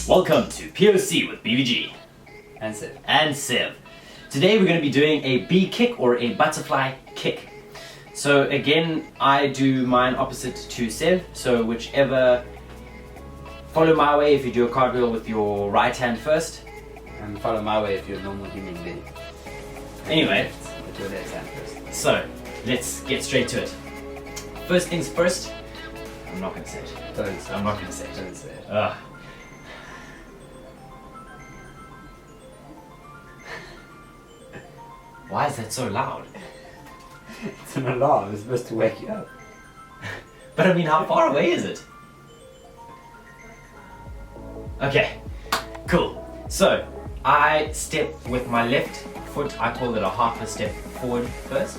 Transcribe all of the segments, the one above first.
Welcome to POC with BVG And Sid. and Sev. Today we're going to be doing a bee kick or a butterfly kick. So again, I do mine opposite to Sev, so whichever, follow my way if you do a cartwheel with your right hand first. And follow my way if you're a normal human being. Anyway, With your left hand first. so let's get straight to it. First things first, I'm not going to say it. Don't say I'm not going to say it. Don't say it. Ugh. Why is that so loud? It's an alarm. It's supposed to wake you up. But I mean, how far away is it? Okay, cool. So, I step with my left foot, I call it a half a step forward first.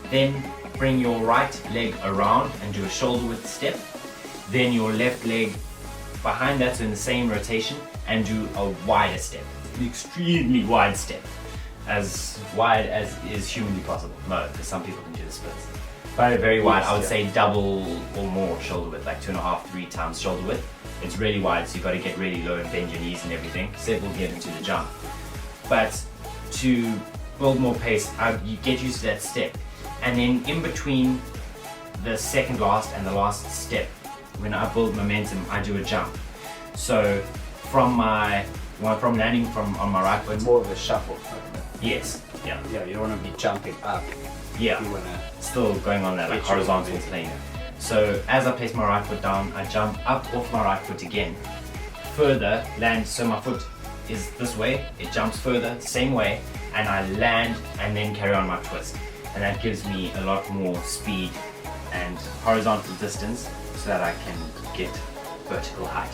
Then bring your right leg around and do a shoulder width step. Then your left leg behind that, so in the same rotation, and do a wider step. An extremely wide step. As wide as is humanly possible. No, because some people can do the splits. But very wide, Yes, I would yeah. say double or more shoulder width, like 2.5, 3 times shoulder width. It's really wide, so you've got to get really low and bend your knees and everything. Seth will get into the jump. But to build more pace, you get used to that step. And then in between the second last and the last step, when I build momentum, I do a jump. So from landing on my right foot, More of a shuffle. yes, yeah, Yeah, you don't want to be jumping up. yeah. You want to. Still going on that like Get your horizontal momentum. plane. So as I place my right foot down, I jump up off my right foot again. Further, land, so my foot is this way, it jumps further, same way, and I land and then carry on my twist. And that gives me a lot more speed and horizontal distance so that I can get vertical height.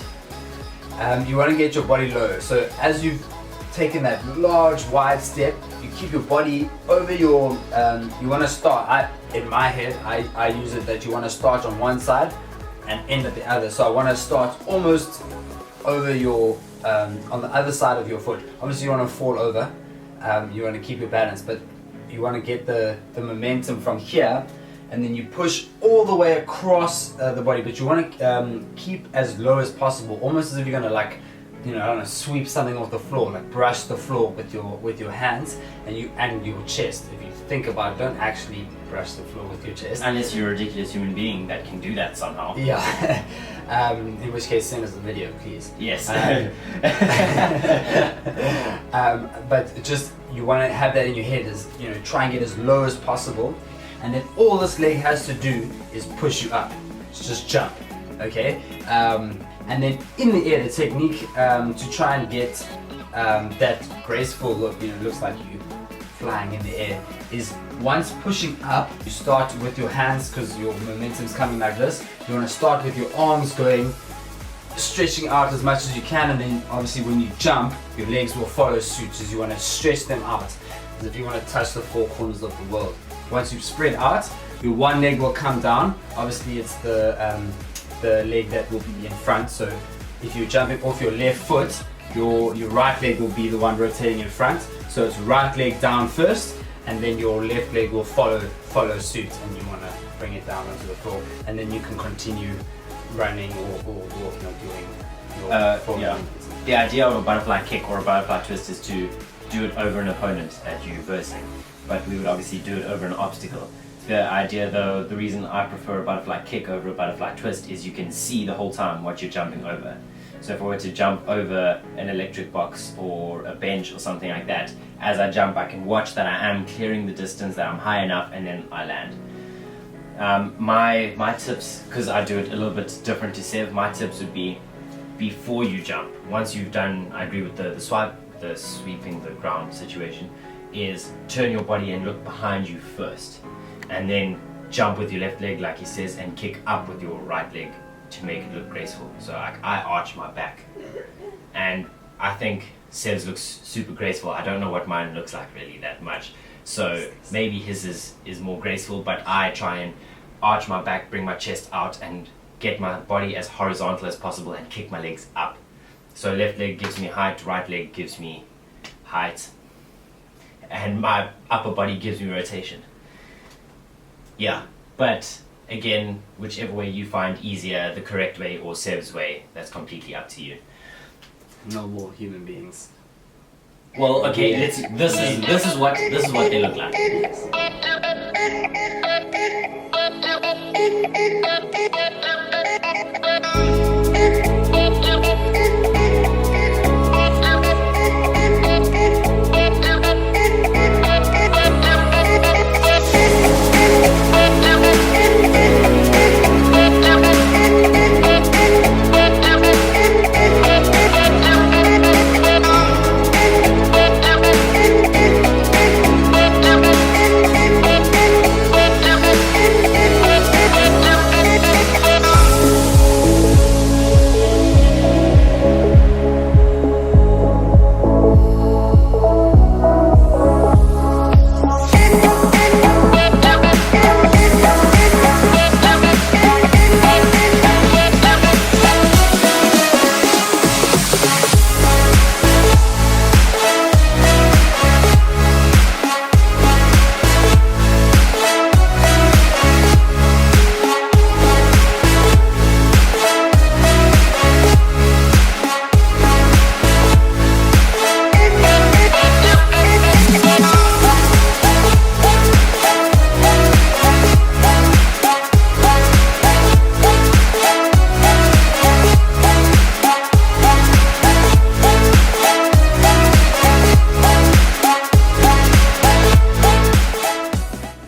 You want to get your body low. So as you've taken that large, wide step, you keep your body over your. You want to start. In my head, I use it that you want to start on one side and end at the other. So I want to start almost over your on the other side of your foot. Obviously, you want to fall over. You want to keep your balance, but you want to get the momentum from here, and then you push all the way across the body. But you want to keep as low as possible, almost as if you're going to I don't know, sweep something off the floor, like brush the floor with your hands and your chest. If you think about it, don't actually brush the floor with your chest. Unless you're a ridiculous human being that can do that somehow. Yeah. In which case, send us a video, please. Yes. But just you want to have that in your head, is try and get as low as possible, and then all this leg has to do is push you up. It's just jump, okay? And then in the air, the technique to try and get that graceful look, looks like you flying in the air, is once pushing up, you start with your hands because your momentum's coming like this. You want to start with your arms going, stretching out as much as you can, and then obviously when you jump, your legs will follow suit, as you want to stretch them out as if you want to touch the four corners of the world. Once you've spread out, your one leg will come down. Obviously it's the leg that will be in front, so if you're jumping off your left foot, your right leg will be the one rotating in front. So it's right leg down first, and then your left leg will follow suit, and you want to bring it down onto the floor, and then you can continue running or walking or doing your form yeah. movements. The idea of a butterfly kick or a butterfly twist is to do it over an opponent that you're versing, but we would obviously do it over an obstacle. The idea though, the reason I prefer a butterfly kick over a butterfly twist is you can see the whole time what you're jumping over. So if I were to jump over an electric box or a bench or something like that, as I jump I can watch that I am clearing the distance, that I'm high enough, and then I land. My tips, because I do it a little bit different to Sev, my tips would be before you jump. Once you've done, I agree with the sweeping the ground situation, is turn your body and look behind you first. And then jump with your left leg like he says, and kick up with your right leg to make it look graceful. So I arch my back, and I think Sev's looks super graceful. I don't know what mine looks like really that much, so maybe his is more graceful, but I try and arch my back, bring my chest out, and get my body as horizontal as possible and kick my legs up. So left leg gives me height, right leg gives me height, and my upper body gives me rotation. Yeah, but again, whichever way you find easier, the correct way or Sev's way, that's completely up to you. normal human beings. Well, okay, this is what they look like.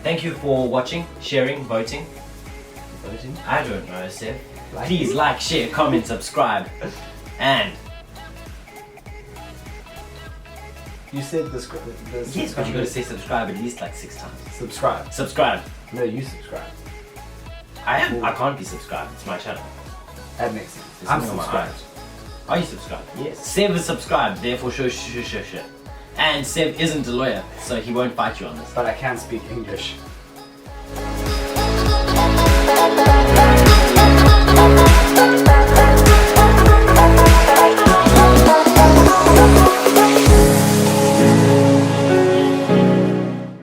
Thank you for watching, sharing, voting. Voting? I don't know, Seth. Like Please it? like, share, comment, subscribe. And You said the yes, but you gotta say subscribe at least like 6 times. subscribe. Subscribe. No, you subscribe. I can't be subscribed. It's my channel. That makes sense. It's I'm something on my subscribed. eyes. Are you subscribed? Yes. Sev is subscribed, therefore sure. And Sev isn't a lawyer, so he won't fight you on this. But I can speak English.